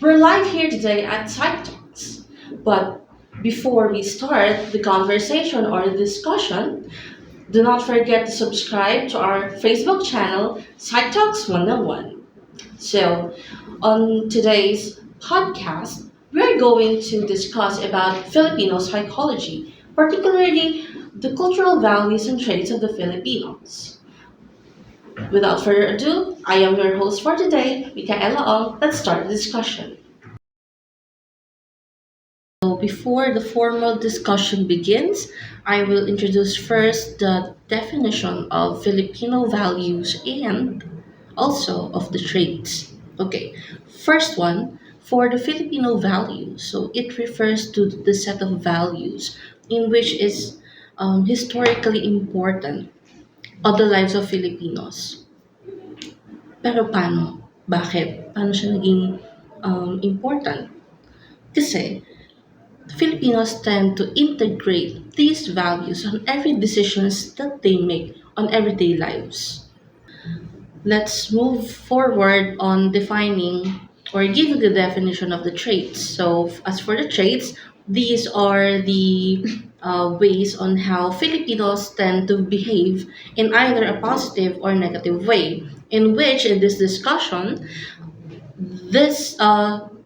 We're live here today at Site Talks. But before we start the conversation or the discussion, do not forget to subscribe to our Facebook channel, Site Talks 101. So, on today's podcast, we're going to discuss about Filipino psychology, particularly the cultural values and traits of the Filipinos. Without further ado, I am your host for today, Micaela Ong. Let's start the discussion. So before the formal discussion begins, I will introduce first the definition of Filipino values and also of the traits. Okay, first one, for the Filipino values, so it refers to the set of values in which is historically important of the lives of Filipinos. Pero paano? Bakit? Paano siya naging important? Kasi Filipinos tend to integrate these values on every decisions that they make on everyday lives. Let's move forward on defining or giving the definition of the traits. So, as for the traits, these are the ways on how Filipinos tend to behave in either a positive or negative way. In which, in this discussion, this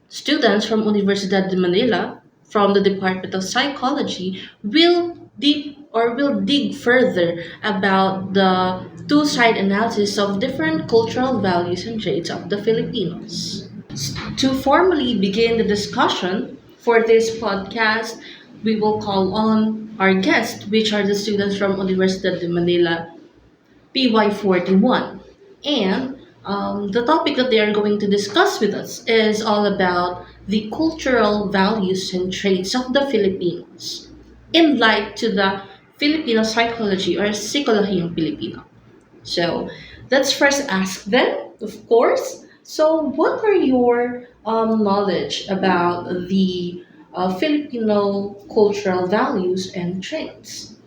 students from Universidad de Manila, from the Department of Psychology, will deep or will dig further about the two-side analysis of different cultural values and traits of the Filipinos. To formally begin the discussion for this podcast, we will call on our guests, which are the students from Universidad de Manila PY41. And the topic that they are going to discuss with us is all about the cultural values and traits of the Filipinos in light to the Filipino psychology or Psikolohiyang Pilipino. So let's first ask them, of course. So, what are your knowledge about the Filipino cultural values and traits?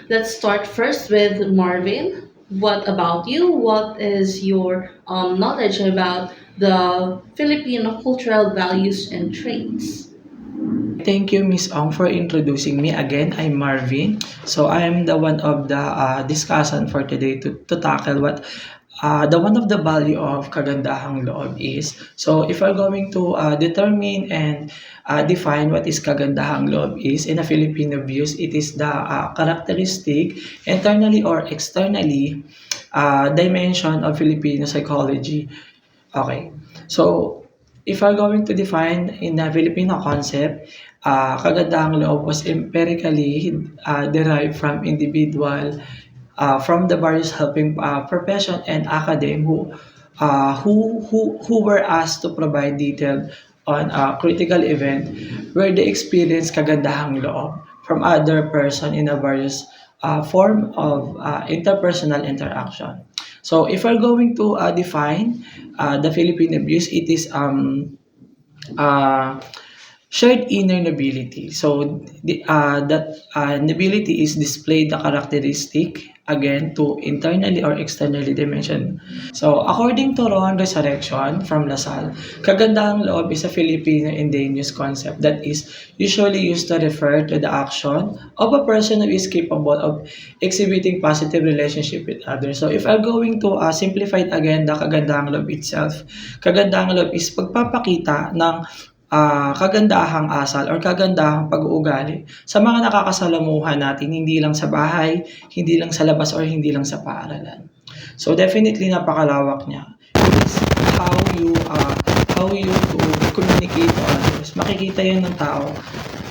Let's start first with Marvin. What about you? What is your knowledge about the Filipino cultural values and traits? Thank you, Miss Ong, for introducing me. Again, I'm Marvin. So I am the one of the discussion for today to tackle what the one of the value of kagandahang loob is. So if we're going to determine and define what is kagandahang loob is in a Filipino views, it is the characteristic internally or externally dimension of Filipino psychology. Okay. So, if I'm going to define in a Filipino concept, kagandahang loob was empirically derived from individual from the various helping profession and academe who were asked to provide detail on a critical event where they experience kagandahang loob from other person in a various form of interpersonal interaction. So if we're going to define the Philippine abuse, it is uh, shared inner nobility. So that nobility is displayed the characteristic again to internally or externally dimension. So according to Rohan Resurrection from Lasal, kagandahang loob is a Filipino indigenous concept that is usually used to refer to the action of a person who is capable of exhibiting positive relationship with others. So if I'm going to simplify it again, the kagandahang loob itself, kagandahang loob is pagpapakita ng kagandahang asal or kagandahang pag-uugali sa mga nakakasalamuha natin, hindi lang sa bahay, hindi lang sa labas or hindi lang sa paaralan. So definitely napakalawak niya. It's how you to communicate to others. Makikita 'yan ng tao,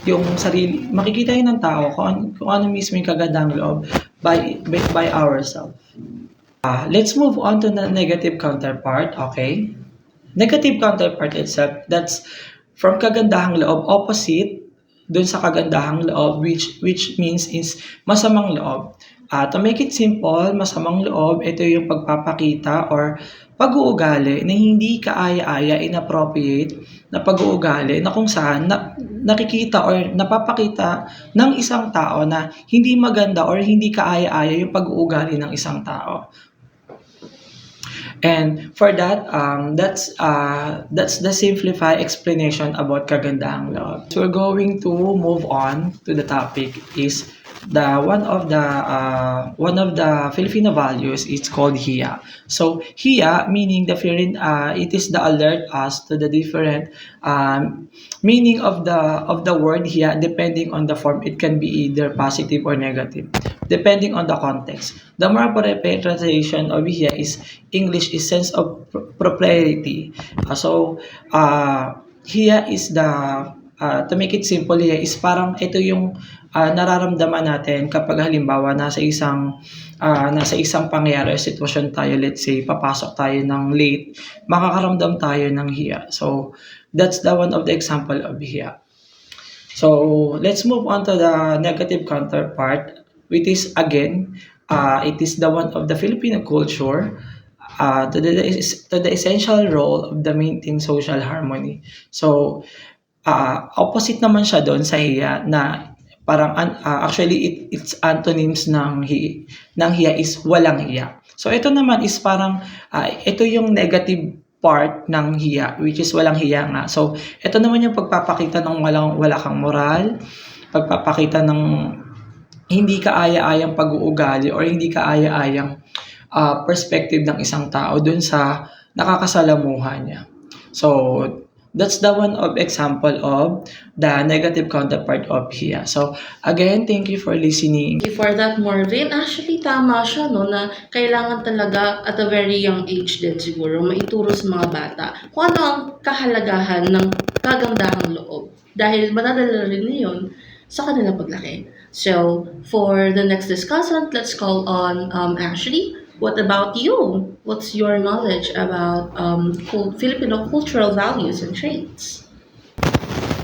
yung sarili, makikita 'yan ng tao kung ano mismo yung kagandahang loob by ourselves. Let's move on to the negative counterpart, okay? Negative counterpart itself, that's from kagandahang loob, opposite dun sa kagandahang loob, which means is masamang loob. To make it simple, masamang loob, ito yung pagpapakita or pag-uugali na hindi kaaya-aya, inappropriate na pag-uugali na kung saan nakikita or napapakita ng isang tao na hindi maganda or hindi kaaya-aya yung pag-uugali ng isang tao. And for that, that's the simplified explanation about kagandahang loob. So we're going to move on to the topic is the one of the Filipino values. It's called hiya. So hiya meaning it is the alert us to the different meaning of the word hiya depending on the form. It can be either positive or negative depending on the context. The more appropriate translation of hiya is English is sense of propriety. Hiya is the to make it simple, hiya is parang ito yung nararamdaman natin kapag halimbawa nasa isang pangyayari o sitwasyon tayo, let's say papasok tayo ng late, makakaramdam tayo ng hiya. So that's the one of the example of hiya. So let's move on to the negative counterpart, which is again, it is the one of the Filipino culture to the essential role of the maintaining social harmony. So opposite naman siya doon sa hiya na parang actually it's antonyms ng hiya is walang hiya. So ito naman is parang ito yung negative part ng hiya, which is walang hiya nga. So ito naman yung pagpapakita ng wala kang moral, pagpapakita ng hindi kaaya-ayang pag-uugali or hindi kaaya-ayang perspective ng isang tao dun sa nakakasalamuha niya. So that's the one of example of the negative counterpart of hiya. So again, thank you for listening. Before that, Marvin, actually tama siya, no, na kailangan talaga at a very young age din siguro maituro sa mga bata kung ano ang kahalagahan ng kagandahang loob. Dahil madadala rin yun sa kanilang paglaki. So, for the next discussant, let's call on Ashley. What about you? What's your knowledge about Filipino cultural values and traits?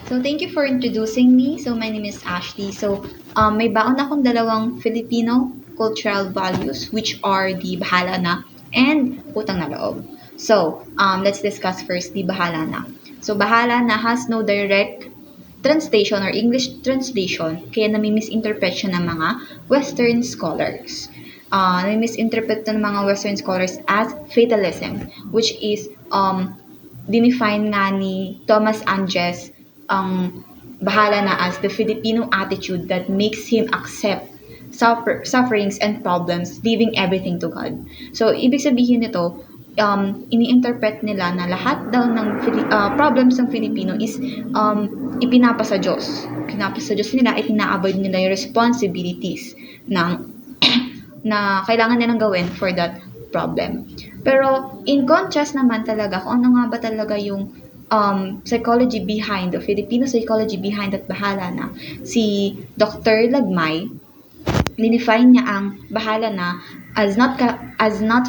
So, thank you for introducing me. So, my name is Ashley. So, may baon akong dalawang Filipino cultural values which are the bahala na and utang na loob. So, let's discuss first the bahala na. So, bahala na has no direct translation or English translation kaya nami-misinterpret siya ng mga Western scholars. Nami-misinterpret ng mga Western scholars as fatalism, which is dinefine nga ni Thomas Anges ang bahala na as the Filipino attitude that makes him accept sufferings and problems, leaving everything to God. So, ibig sabihin nito, ini-interpret nila na lahat daw ng problems ng Filipino is ipinapasa Diyos. Pinapasa Diyos nila, ina-avoid nila yung responsibilities ng na kailangan nilang gawin for that problem. Pero in contrast naman talaga, kung ano nga ba talaga yung psychology behind, the Filipino psychology behind that bahala na, si Dr. Lagmay, dinefine niya ang bahala na as not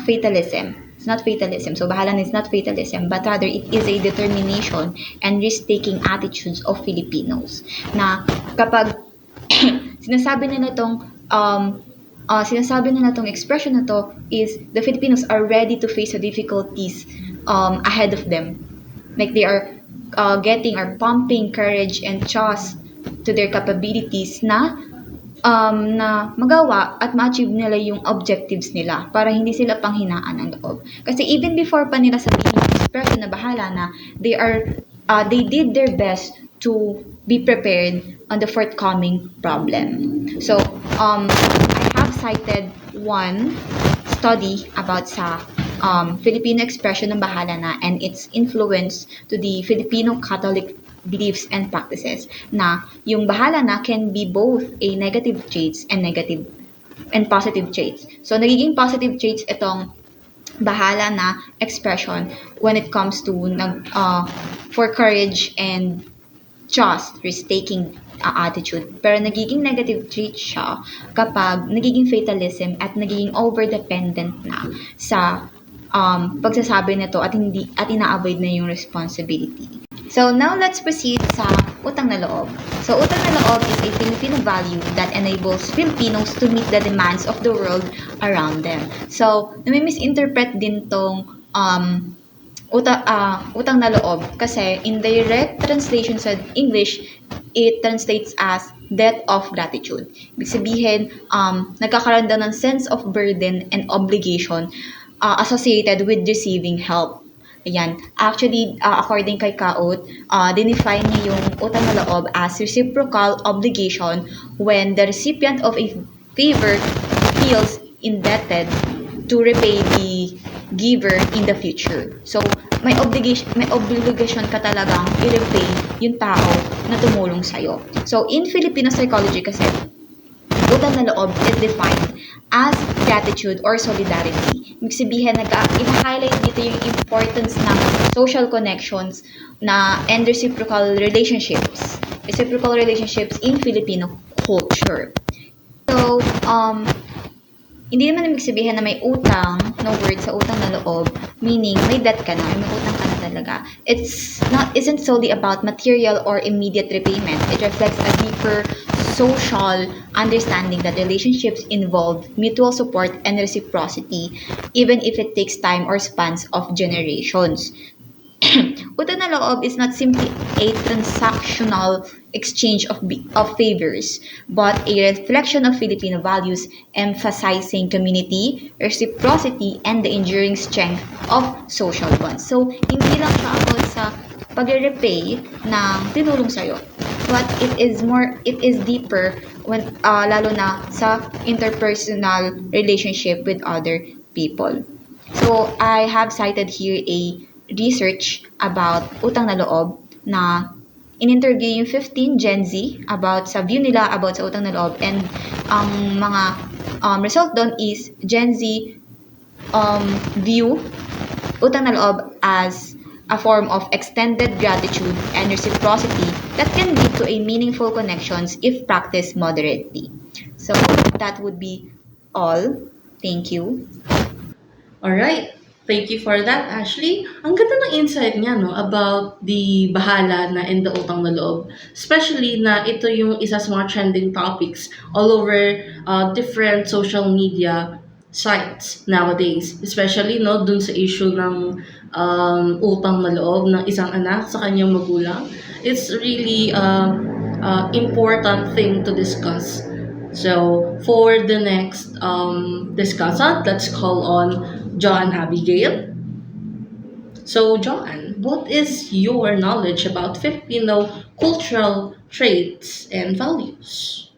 fatalism. It's not fatalism. So, bahala na is not fatalism, but rather it is a determination and risk-taking attitudes of Filipinos. Na kapag sinasabi nila itong expression na to is the Filipinos are ready to face the difficulties ahead of them. Like they are getting or pumping courage and trust to their capabilities na magawa at ma-achieve nila yung objectives nila para hindi sila panghinaan ng loob. Kasi even before pa nila sabihin yung expression na bahala na, they did their best to be prepared on the forthcoming problem. So, I have cited one study about sa Filipino expression ng bahala na and its influence to the Filipino Catholic beliefs and practices na yung bahala na can be both a negative traits and positive traits. So, nagiging positive traits itong bahala na expression when it comes to for courage and trust, risk-taking attitude. Pero nagiging negative trait siya kapag nagiging fatalism at nagiging over-dependent na sa pagsasabi nito at ina-avoid na yung responsibility. So now let's proceed sa utang na loob. So utang na loob is a Filipino value that enables Filipinos to meet the demands of the world around them. So nami-misinterpret din tong utang na loob kasi in direct translation sa English, it translates as debt of gratitude. Ibig sabihin, nagkakaroon daw ng sense of burden and obligation associated with receiving help. Ayan. Actually, according kay Kaut, dinefine niya yung utang na loob as reciprocal obligation when the recipient of a favor feels indebted to repay the giver in the future. So, may obligation ka talagang i-repay yung tao na tumulong sa'yo. So, in Filipino psychology kasi, utang na loob is defined as gratitude or solidarity. Ibig sabihin, i-highlight dito yung importance ng social connections and reciprocal relationships. Reciprocal relationships in Filipino culture. So, hindi naman ibig sabihin na may utang, no word sa utang na loob, meaning may debt ka na, may utang ka na talaga. Isn't solely about material or immediate repayment. It reflects a deeper social understanding that relationships involve mutual support and reciprocity, even if it takes time or spans of generations. Utang na loob is not simply a transactional exchange of favors, but a reflection of Filipino values emphasizing community, reciprocity, and the enduring strength of social bonds. So, hindi lang siya about sa pag-repay ng tinulong sa'yo, but it is deeper when lalo na sa interpersonal relationship with other people. So, I have cited here a research about utang na loob na in-interview yung 15 Gen Z about sa view nila about sa utang na loob, and ang mga result doon is Gen Z view utang na loob as a form of extended gratitude and reciprocity that can lead to a meaningful connections if practiced moderately. So that would be all. Thank you. Alright. Thank you for that, Ashley. Ang ganda ng insight niya, no, about the bahala na in the utang na loob. Especially na ito yung isa sa mga trending topics all over different social media sites nowadays. Especially, no, dun sa issue ng utang na loob ng isang anak sa kanyang magulang. It's really important thing to discuss. So, for the next discussant, let's call on John Abigail. So, John, what is your knowledge about Filipino cultural traits and values?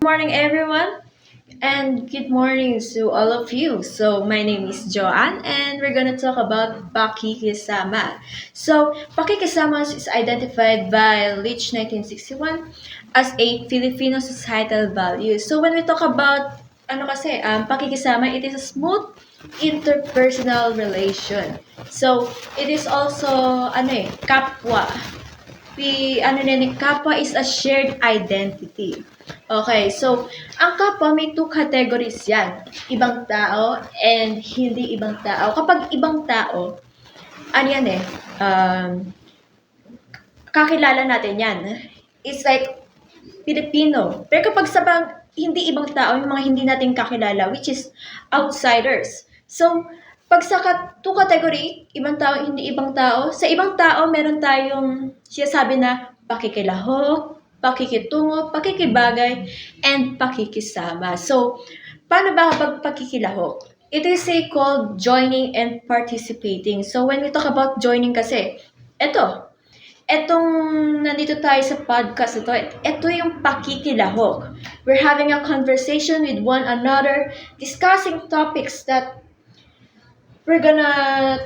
Good morning, everyone, and good morning to all of you. So, my name is Joanne, and we're gonna talk about pakikisama. So, pakikisama is identified by Leach 1961 as a Filipino societal value. So, when we talk about pakikisama, it is a smooth interpersonal relation. So, it is also kapwa. Kapwa is a shared identity. Okay, so, ang kapwa may two categories yan. Ibang tao and hindi ibang tao. Kapag ibang tao, kakilala natin yan. It's like Filipino. Pero kapag hindi ibang tao, yung mga hindi natin kakilala, which is outsiders. So, pag sa two category, ibang tao, hindi ibang tao, sa ibang tao, meron tayong sinasabi na pakikilahok, pakikitungo, pakikibagay, and pakikisama. So, paano ba kapag pakikilahok? It is called joining and participating. So, when we talk about joining kasi, etong nandito tayo sa podcast ito yung pakikilahok. We're having a conversation with one another, discussing topics that we're gonna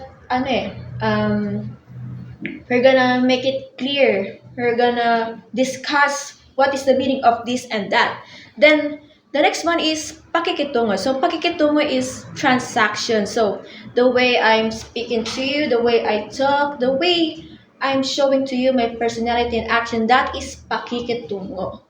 make it clear. We're gonna discuss what is the meaning of this and that. Then the next one is pakikitungo. So pakikitungo is transaction. So the way I'm speaking to you, the way I talk, the way I'm showing to you my personality and action, that is pakikitungo.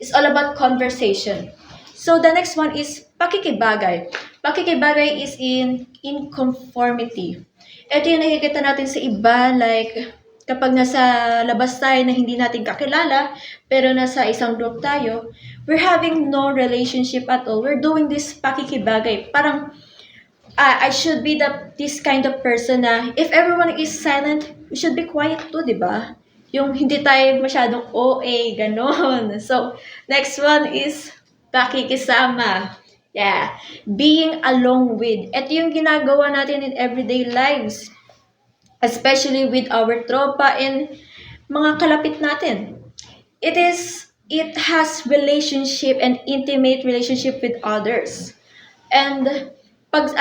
It's all about conversation. So the next one is pakikibagay. Pakikibagay is in conformity. Ito yung nakikita natin sa iba, like kapag nasa labas tayo na hindi natin kakilala, pero nasa isang group tayo, we're having no relationship at all. We're doing this pakikibagay. Parang, I should be this kind of person na if everyone is silent, we should be quiet too, di ba? Yung hindi tayo masyadong OA, ganon. So, next one is pakikisama. Yeah, being along with. Ito yung ginagawa natin in everyday lives, especially with our tropa and mga kalapit natin. It has relationship and intimate relationship with others. And pag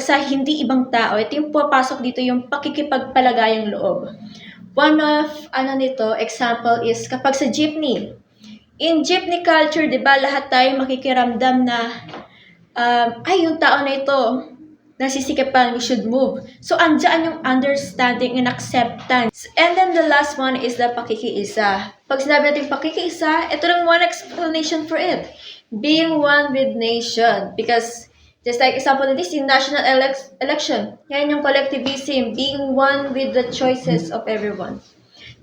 sa hindi ibang tao, ito yung pupasok dito yung pakikipagpalagayang loob. One of nito example is kapag sa jeepney. In jeepney culture, 'di ba, lahat tayo makikiramdam na ay yung tao na ito nasisikapan, we should move. So andyan yung understanding and acceptance. And then the last one is the pakikiisa. Pag sinabi natin pakikiisa, ito lang one explanation for it. Being one with nation. Because just like example of this, in national election, yan yung collectivism, being one with the choices of everyone.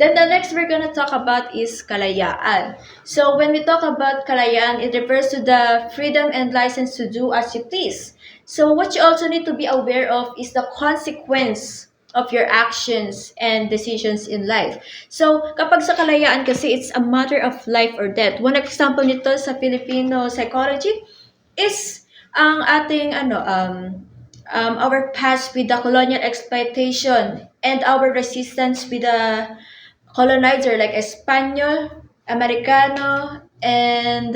Then the next we're gonna talk about is kalayaan. So when we talk about kalayaan, it refers to the freedom and license to do as you please. So what you also need to be aware of is the consequence of your actions and decisions in life. So kapag sa kalayaan kasi, it's a matter of life or death. One example nito sa Filipino psychology is ang ating our past with the colonial exploitation and our resistance with the colonizer like Espanyol, Americano, and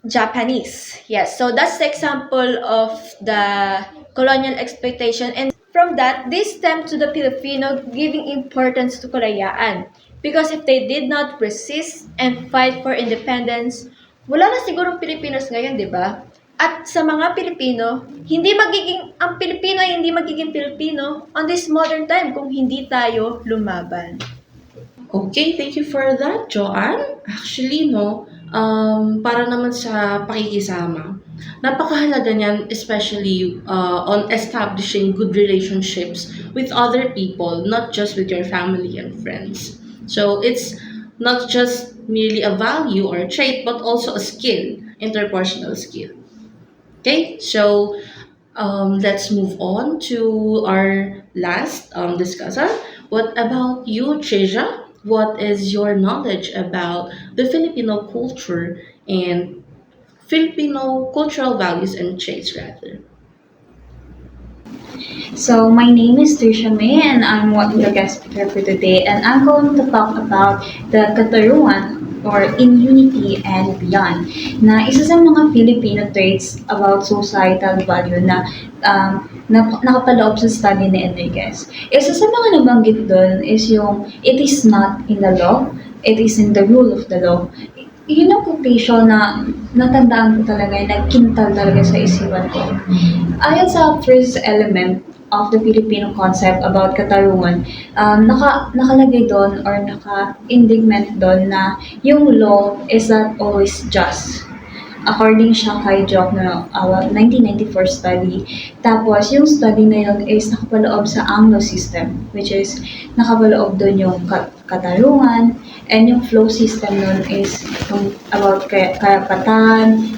Japanese. Yes, so that's the example of the colonial exploitation. And from that, this stemmed to the Filipino giving importance to kalayaan. Because if they did not resist and fight for independence, wala na sigurong Pilipinos ngayon, di ba? At sa mga Pilipino, ang Pilipino ay hindi magiging Pilipino on this modern time kung hindi tayo lumaban. Okay, thank you for that, Joanne. Actually, no, para naman sa pakikisama, napakahalaga niyan, especially on establishing good relationships with other people, not just with your family and friends. So it's not just merely a value or a trait, but also a skill, interpersonal skill. Okay, so let's move on to our last discussant. What about you, Treja? What is your knowledge about the Filipino culture and Filipino cultural values and traits, rather? So my name is Trisha May and I'm one of the guest speaker for today and I'm going to talk about the Kataruan or in unity and beyond na isa sa mga Filipino traits about societal value na nakapaloob sa study ni Enriquez. Isa sa mga nabanggit doon is yung it is not in the law, it is in the rule of the law. Yun ang quotation na natandaan ko talaga, nagkintal talaga sa isipan ko. Ayon sa first element of the Filipino concept about katarungan, nakalagay doon or naka-indictment doon na yung law is not always just. According siya kay Jock na 1994 study. Tapos, yung study na yun is nakapaloob sa Anglo system, which is nakapaloob doon yung katarungan, and yung flow system nun is yung about karapatan,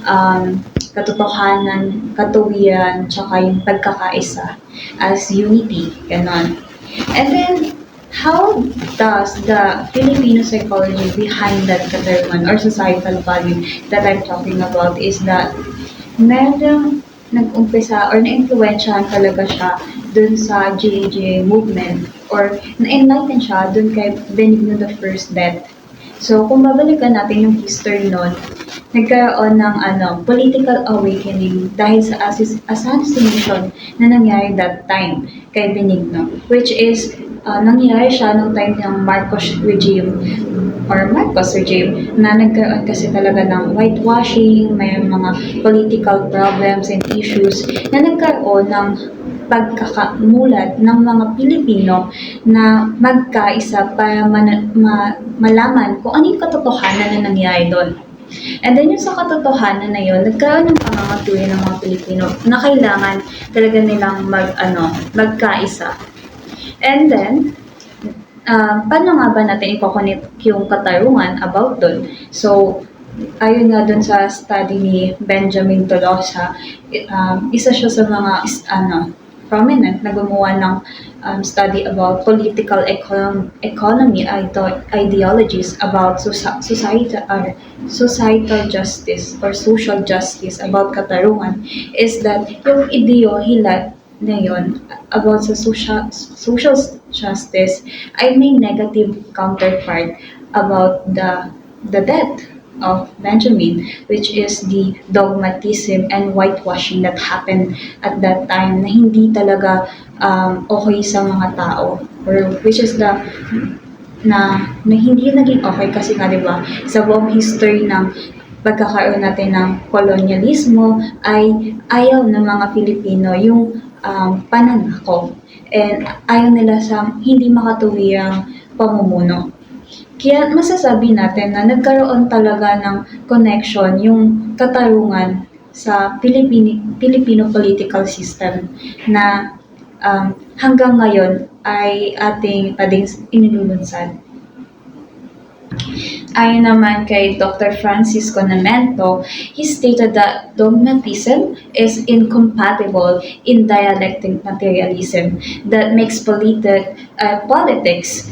katotohanan, katuwiran, tsaka yung pagkakaisa as unity, ganon. And then, how does the Filipino psychology behind that katarungan or societal value that I'm talking about is that medyo nag-umpisa or na-influensyahan talaga siya dun sa JJ movement or na-enlighten siya dun kay Benigno the First death. So, kung babalikan natin yung history nun, nagkaroon ng political awakening dahil sa assassination na nangyari that time kay Benigno, which is nangyari siya nung time ng Marcos regime na nagkaroon kasi talaga ng whitewashing, may mga political problems and issues na nagkaroon ng pagkakamulat ng mga Pilipino na magkaisa para malaman kung ano yung katotohanan na nangyari doon. And then yung sa katotohanan na yun, nagkaroon ng pangangatuloy ng mga Pilipino na kailangan talaga nilang magkaisa. And then, paano nga ba natin i-connect yung katarungan about doon? So, ayon nga doon sa study ni Benjamin Tolosa, isa siya sa mga prominent na gumawa ng study about political economy ideologies about societal justice or social justice about katarungan is that yung ideohila na yun about sa social justice ay may negative counterpart about the death of Benjamin, which is the dogmatism and whitewashing that happened at that time na hindi talaga okay sa mga tao, or which is na hindi naging okay kasi nga 'di ba sa buong history ng pagkakaroon natin ng kolonyalismo ay ayaw ng mga Pilipino yung pananakop, and ayaw nila sa hindi makatuwirang pamumuno. Kaya masasabi natin na nagkaroon talaga ng connection yung katarungan sa Filipino political system na hanggang ngayon ay ating inilulunsad. Ayon naman kay Dr. Francisco Namento, he stated that dogmatism is incompatible in dialectic materialism that makes politics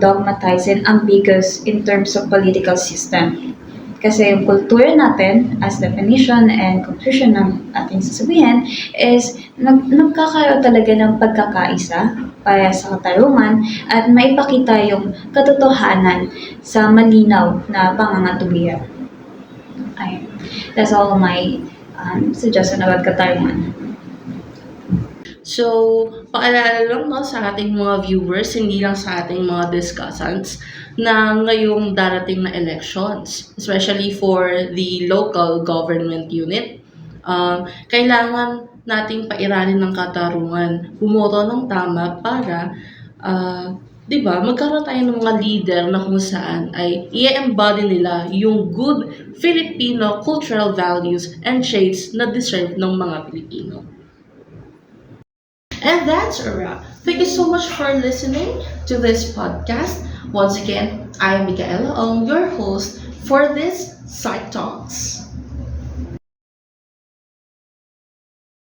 dogmatized and ambiguous in terms of political system. Kasi yung kultura natin, as definition and conclusion ng ating sasabihin, is nagkakaroon talaga ng pagkakaisa para sa katarungan at maipakita yung katotohanan sa malinaw na pangangatuwiran. Ayun. That's all my suggestion about katarungan. So, paalala lang no, sa ating mga viewers, hindi lang sa ating mga discussants, na ngayong darating na elections, especially for the local government unit, kailangan nating pairalin ng katarungan, bumoto ng tama para, di ba, magkaroon tayo ng mga leader na kung saan ay i-embody nila yung good Filipino cultural values and traits na deserve ng mga Pilipino. And that's a wrap. Thank you so much for listening to this podcast. Once again, I am Micaela Ong, your host for this Side Talks.